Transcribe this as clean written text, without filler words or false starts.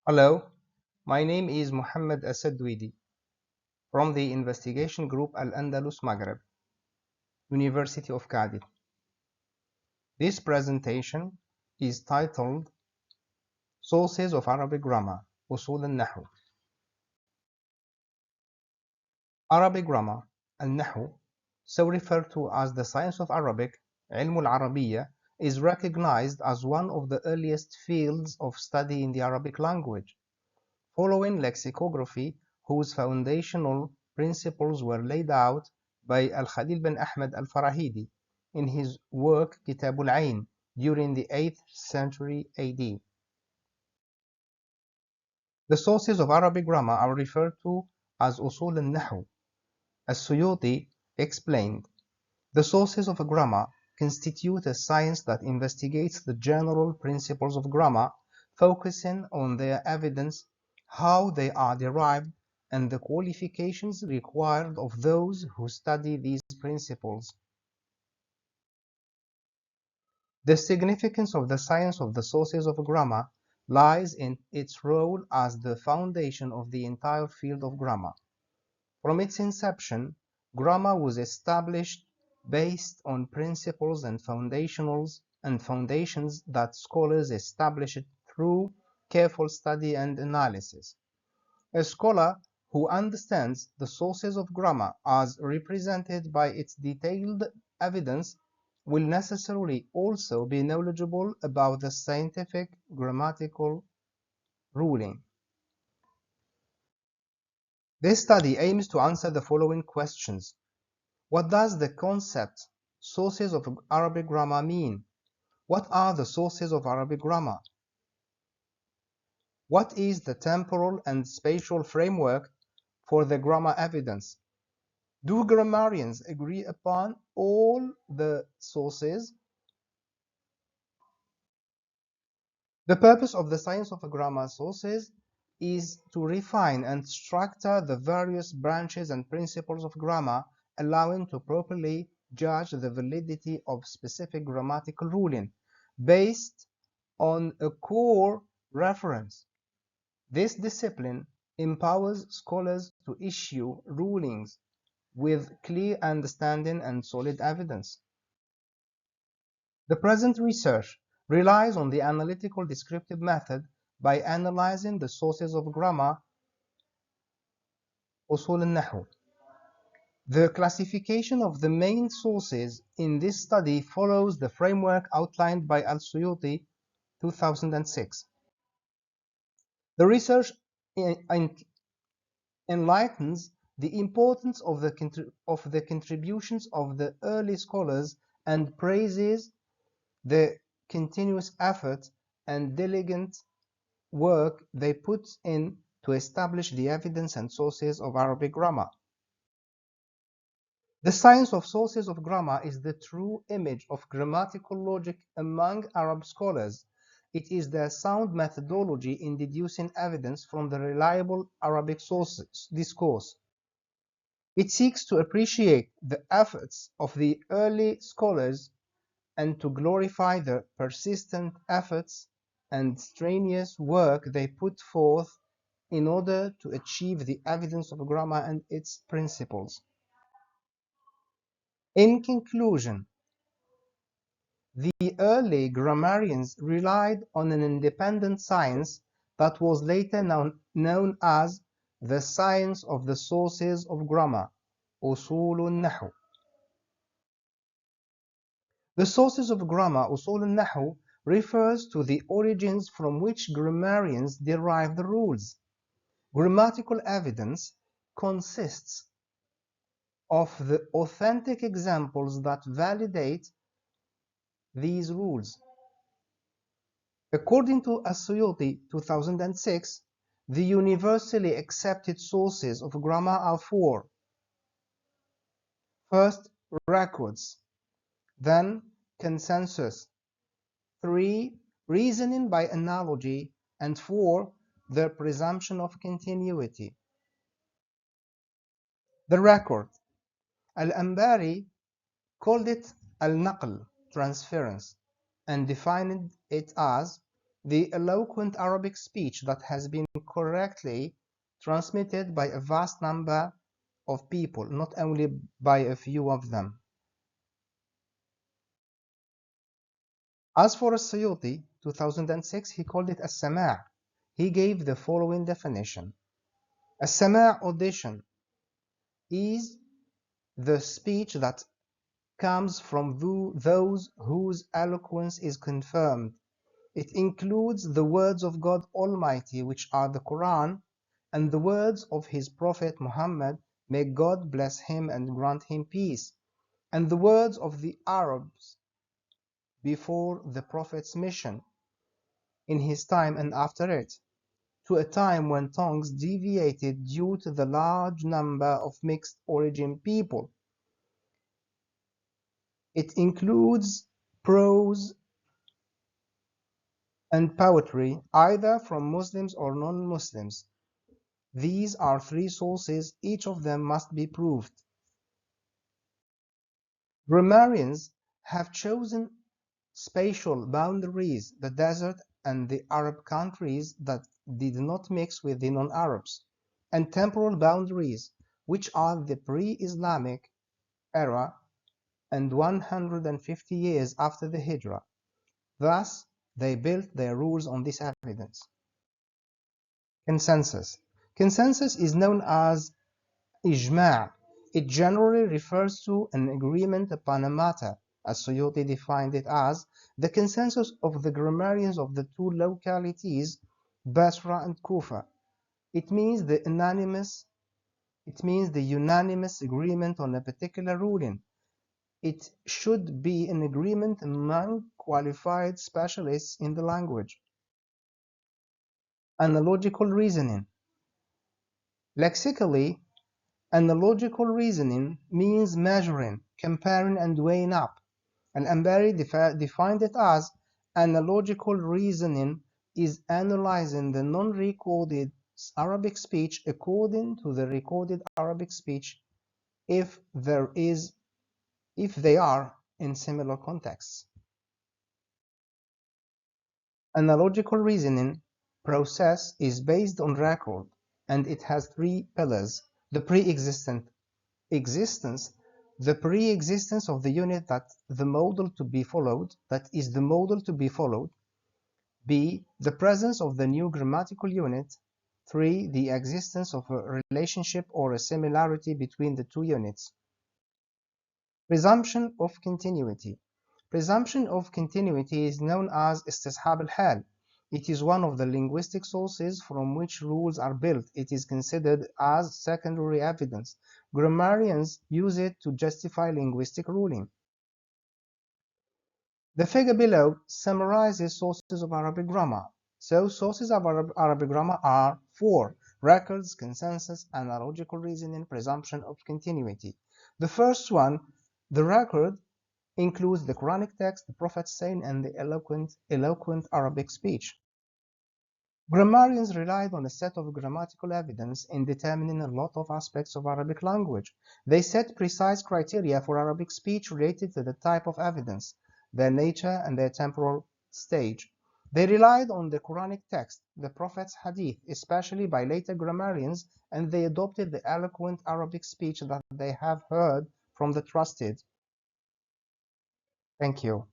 Hello, my name is Mohammed Asadwidi from the investigation group Al-Andalus Maghreb, University of Cadiz. This presentation is titled Sources of Arabic Grammar, Usul al Nahw. Arabic grammar, al-Nahw, so referred to as the science of Arabic, Ilm al-Arabiyya, is recognized as one of the earliest fields of study in the Arabic language, following lexicography whose foundational principles were laid out by Al-Khalil bin Ahmed al-Farahidi in his work Kitab al-Ain during the 8th century AD. The sources of Arabic grammar are referred to as Usul al Nahw. Al-Suyuti explained, "The sources of a grammar constitute a science that investigates the general principles of grammar, focusing on their evidence, how they are derived, and the qualifications required of those who study these principles." The significance of the science of the sources of grammar lies in its role as the foundation of the entire field of grammar. From its inception, grammar was established based on principles and foundations that scholars established through careful study and analysis. A scholar who understands the sources of grammar as represented by its detailed evidence will necessarily also be knowledgeable about the scientific grammatical ruling. This study aims to answer the following questions. What does the concept sources of Arabic grammar mean? What are the sources of Arabic grammar? What is the temporal and spatial framework for the grammar evidence? Do grammarians agree upon all the sources? The purpose of the science of grammar sources is to refine and structure the various branches and principles of grammar, allowing to properly judge the validity of specific grammatical ruling based on a core reference. This discipline empowers scholars to issue rulings with clear understanding and solid evidence. The present research relies on the analytical descriptive method by analyzing the sources of grammar, Usul al Nahw. The classification of the main sources in this study follows the framework outlined by Al-Suyuti 2006. The research enlightens the importance of the contributions of the early scholars and praises the continuous effort and diligent work they put in to establish the evidence and sources of Arabic grammar. The science of sources of grammar is the true image of grammatical logic among Arab scholars. It is their sound methodology in deducing evidence from the reliable Arabic discourse. It seeks to appreciate the efforts of the early scholars and to glorify the persistent efforts and strenuous work they put forth in order to achieve the evidence of grammar and its principles. In conclusion, the early grammarians relied on an independent science that was later known as the science of the sources of grammar, Usul al Nahw. The sources of grammar, Usul al Nahw, refers to the origins from which grammarians derive the rules. Grammatical evidence consists of the authentic examples that validate these rules. According to Al-Suyuti 2006, the universally accepted sources of grammar are four. First, records, then consensus, 3, reasoning by analogy, and 4, the presumption of continuity. The record. Al-Ambari called it al-naql, transference, and defined it as the eloquent Arabic speech that has been correctly transmitted by a vast number of people, not only by a few of them. As for Al-Suyuti, 2006, he called it as-sama'. He gave the following definition. As-sama' audition is the speech that comes from those whose eloquence is confirmed. It includes the words of God Almighty, which are the Quran, and the words of His Prophet Muhammad, may God bless him and grant him peace, and the words of the Arabs before the Prophet's mission, in his time and after it, to a time when tongues deviated due to the large number of mixed origin people. It includes prose and poetry, either from Muslims or non-Muslims. These are three sources, each of them must be proved. Grammarians have chosen spatial boundaries, the desert and the Arab countries that did not mix with the non-Arabs, and temporal boundaries, which are the pre-Islamic era and 150 years after the Hijrah. Thus, they built their rules on this evidence. Consensus. Consensus is known as ijma'. It generally refers to an agreement upon a matter, as Suyuti defined it as the consensus of the grammarians of the two localities, Basra and Kufa. It means the unanimous agreement on a particular ruling. It should be an agreement among qualified specialists in the language. Analogical reasoning. Lexically, analogical reasoning means measuring, comparing, and weighing up. And Ambari defined it as analogical reasoning is analyzing the non-recorded Arabic speech according to the recorded Arabic speech if they are in similar contexts. Analogical reasoning process is based on record, and it has three pillars: the pre-existence, the pre-existence of the unit that is the model to be followed. B, the presence of the new grammatical unit. 3, the existence of a relationship or a similarity between the two units. Presumption of continuity. Presumption of continuity is known as istishab al-hal. It is one of the linguistic sources from which rules are built. It is considered as secondary evidence. Grammarians use it to justify linguistic ruling. The figure below summarizes sources of Arabic grammar. So sources of Arabic grammar are 4: records, consensus, analogical reasoning, presumption of continuity. The first one, the record, includes the Quranic text, the Prophet's saying, and the eloquent Arabic speech. Grammarians relied on a set of grammatical evidence in determining a lot of aspects of Arabic language. They set precise criteria for Arabic speech related to the type of evidence, their nature, and their temporal stage. They relied on the Quranic text, the Prophet's hadith, especially by later grammarians, and they adopted the eloquent Arabic speech that they have heard from the trusted. Thank you.